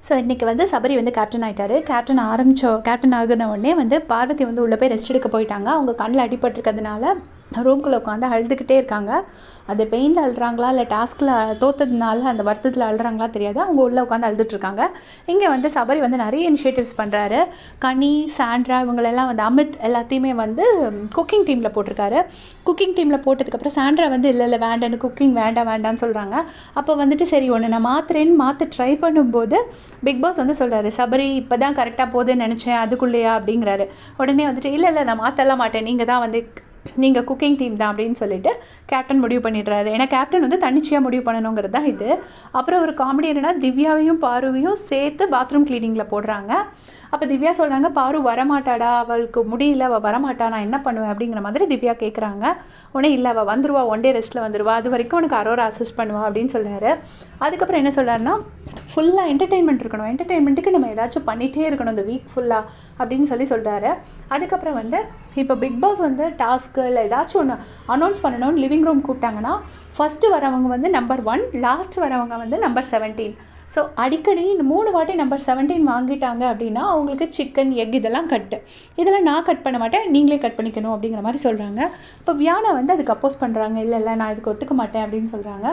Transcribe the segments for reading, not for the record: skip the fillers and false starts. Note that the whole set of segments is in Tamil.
ஸோ இன்றைக்கி வந்து சபரி வந்து கேப்டன் ஆகிட்டார். கேப்டன் ஆகின உடனே வந்து பார்வதி வந்து உள்ளே போய் ரெஸ்ட் எடுக்க போயிட்டாங்க. அவங்க கண்ணில் அடிபட்டிருக்கிறதுனால ரூம்குள்ளே உட்காந்து அழுதுகிட்டே இருக்காங்க. அது பெயினில் அழுறாங்களா இல்லை டாஸ்கில் தோற்றதுனால அந்த வருத்தத்தில் அழுறாங்களா தெரியாது. அவங்க உள்ளே உட்காந்து அழுதுட்ருக்காங்க. இங்கே வந்து சபரி வந்து நிறைய இனிஷியேட்டிவ்ஸ் பண்ணுறாரு. கனி, சாண்ட்ரா இவங்களெல்லாம் வந்து அமித் எல்லாத்தையுமே வந்து குக்கிங் டீமில் போட்டிருக்காரு. குக்கிங் டீமில் போட்டதுக்கப்புறம் சாண்ட்ரா வந்து இல்லை வேண்டான்னு குக்கிங் வேண்டான்னு சொல்கிறாங்க. அப்போ வந்துட்டு சரி ஒன்று நான் மாற்ற ட்ரை பண்ணும்போது பிக் பாஸ் வந்து சொல்கிறாரு, சபரி இப்போ தான் கரெக்டாக போகுதுன்னு நினச்சேன் அதுக்குள்ளேயா அப்படிங்கிறாரு. உடனே வந்துட்டு இல்லை நான் மாற்றலாம் மாட்டேன், நீங்கள் குக்கிங் டீம் தான் அப்படின்னு சொல்லிட்டு கேப்டன் முடிவு பண்ணிடுறாரு. ஏன்னா கேப்டன் வந்து தன்னிச்சையாக முடிவு பண்ணணுங்கிறது தான் இது. அப்புறம் ஒரு காமெடி என்னென்னா, திவ்யாவையும் பாருவையும் சேர்த்து பாத்ரூம் க்ளீனிங்கில் போடுறாங்க. அப்போ திவ்யா சொல்கிறாங்க, பாரு வரமாட்டாடா, அவளுக்கு முடியல, அவள் வரமாட்டா, நான் என்ன பண்ணுவேன் அப்படிங்கிற மாதிரி திவ்யா கேட்குறாங்க. உடனே இல்லை அவள் வந்துடுவா, ஒன் டே ரெஸ்ட்டில் வந்துடுவா, அது வரைக்கும் உனக்கு அரோரா அசிஸ்ட் பண்ணுவா அப்படின்னு சொல்கிறாரு. அதுக்கப்புறம் என்ன சொல்கிறாருன்னா, ஃபுல்லாக என்டர்டெயின்மெண்ட் இருக்கணும், என்டர்டெயின்மெண்ட்டுக்கு நம்ம ஏதாச்சும் பண்ணிகிட்டே இருக்கணும் இந்த வீக் ஃபுல்லாக அப்படின்னு சொல்கிறாரு. அதுக்கப்புறம் வந்து இப்போ பிக் பாஸ் வந்து டாஸ்க்கு இல்லை ஏதாச்சும் ஒன்று அனௌன்ஸ் பண்ணணும்னு லிவிங் ரூம் கூப்பிட்டாங்கன்னா ஃபஸ்ட்டு வரவங்க வந்து நம்பர் 1, லாஸ்ட் வரவங்க வந்து நம்பர் 17. ஸோ அடிக்கடி இந்த 3 வாட்டி நம்பர் 17 வாங்கிட்டாங்க அப்படின்னா அவங்களுக்கு சிக்கன், எக் இதெல்லாம் இதெல்லாம் நான் கட் பண்ண மாட்டேன், நீங்களே கட் பண்ணிக்கணும் அப்படிங்கிற மாதிரி சொல்கிறாங்க. இப்போ வியானா வந்து அதுக்கு அப்போஸ் பண்ணுறாங்க. இல்லை நான் இதுக்கு ஒத்துக்க மாட்டேன் அப்படின்னு சொல்கிறாங்க.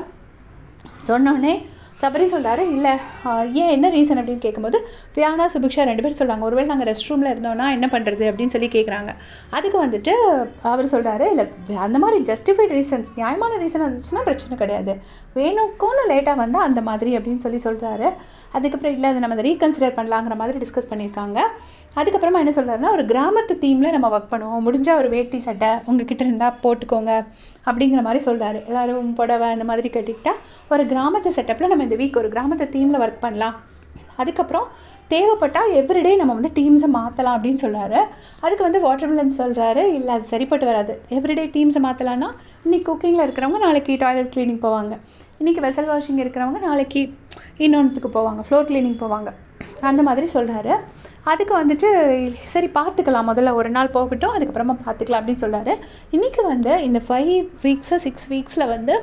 சொன்னோடனே சபரி சொல்கிறாரு, இல்லை ஏன் என்ன ரீசன் அப்படின்னு கேட்கும்போது வியானா, சுபிக்ஷா 2 பேர் சொல்கிறாங்க, ஒருவேளை நாங்கள் ரெஸ்ட் ரூமில் இருந்தோன்னா என்ன பண்ணுறது அப்படின்னு சொல்லி கேட்குறாங்க. அதுக்கு வந்துட்டு அவர் சொல்கிறாரு, இல்லை அந்த மாதிரி ஜஸ்டிஃபைட் ரீசன்ஸ், நியாயமான ரீசன் இருந்துச்சுன்னா பிரச்சனை கிடையாது, வேணும்னு லேட்டாக வந்தால் அந்த மாதிரி அப்படின்னு சொல்கிறாரு. அதுக்கப்புறம் இல்லை அதை நம்ம அதை ரீகன்சிடர் பண்ணலாங்கிற மாதிரி டிஸ்கஸ் பண்ணியிருக்காங்க. அதுக்கப்புறமா என்ன சொல்கிறாருன்னா, ஒரு கிராமத்து தீமில் நம்ம ஒர்க் பண்ணுவோம், முடிஞ்சால் ஒரு வேட்டி சட்டை உங்ககிட்ட இருந்தால் போட்டுக்கோங்க அப்படிங்கிற மாதிரி சொல்கிறாரு. எல்லோரும் புடவை அந்த மாதிரி கட்டிக்கிட்டால் ஒரு கிராமத்து செட்டப்பில் நம்ம இந்த வீக் ஒரு கிராமத்து தீமில் ஒர்க் பண்ணலாம். அதுக்கப்புறம் தேவைப்பட்டால் எவ்ரிடே நம்ம வந்து டீம்ஸை மாற்றலாம் அப்படின்னு சொல்கிறாரு. அதுக்கு வந்து வாட்டர்மெலன் சொல்கிறாரு, இல்லை அது சரிப்பட்டு வராது, எவ்ரிடே டீம்ஸை மாற்றலான்னா இன்றைக்கி குக்கிங்கில் இருக்கிறவங்க நாளைக்கு டாய்லெட் க்ளீனிங் போவாங்க, இன்றைக்கி வெசல் வாஷிங் இருக்கிறவங்க நாளைக்கு இன்னொன்றுத்துக்கு போவாங்க, ஃப்ளோர் க்ளீனிங் போவாங்க, அந்த மாதிரி சொல்கிறாரு. அதுக்கு வந்துட்டு சரி பார்த்துக்கலாம், முதல்ல ஒரு நாள் போகட்டும், அதுக்கப்புறமா பார்த்துக்கலாம் அப்படின்னு சொல்கிறாரு. இன்றைக்கி வந்து இந்த 5 வீக்ஸு 6 வீக்ஸில் வந்து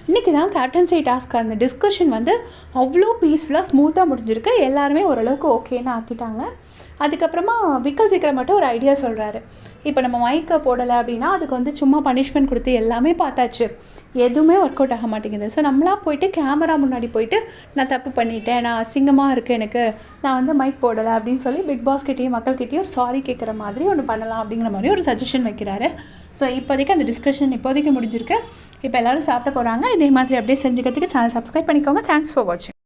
இன்றைக்கி தான் கேப்டன்சி டாஸ்க் அந்த டிஸ்கஷன் வந்து அவ்வளோ பீஸ்ஃபுல்லாக ஸ்மூத்தாக முடிஞ்சிருக்கு. எல்லாருமே ஓரளவுக்கு ஓகேன்னு ஆக்கிட்டாங்க. அதுக்கப்புறமா விக்கல் சீக்கிரம் மட்டும் ஒரு ஐடியா சொல்கிறாரு. இப்போ நம்ம மைக்கை போடலை அப்படின்னா அதுக்கு வந்து சும்மா பனிஷ்மெண்ட் கொடுத்து எல்லாமே பார்த்தாச்சு, எதுவுமே ஒர்க் அவுட் ஆக மாட்டேங்குது. ஸோ நம்மளாக போயிட்டு கேமரா முன்னாடி போயிட்டு நான் தப்பு பண்ணிட்டேன், நான் அசிங்கமாக இருக்குது எனக்கு, நான் வந்து மைக் போடலை அப்படின்னு சொல்லி பிக் பாஸ்கிட்டையும் மக்கள்கிட்டையும் ஒரு சாரி கேட்குற மாதிரி ஒன்று பண்ணலாம் அப்படிங்கிற மாதிரி ஒரு சஜஷன் வைக்கிறாரு. ஸோ இப்போதைக்கு அந்த டிஸ்கஷன் இப்போதைக்கு முடிஞ்சிருக்கு. இப்போ எல்லோரும் சாப்பிட போகிறாங்க. இதே மாதிரி அப்படியே செஞ்சுக்கிறதுக்கு சேனல் சப்ஸ்கிரைப் பண்ணிக்கோங்க. தேங்க்ஸ் ஃபார் வாட்சிங்.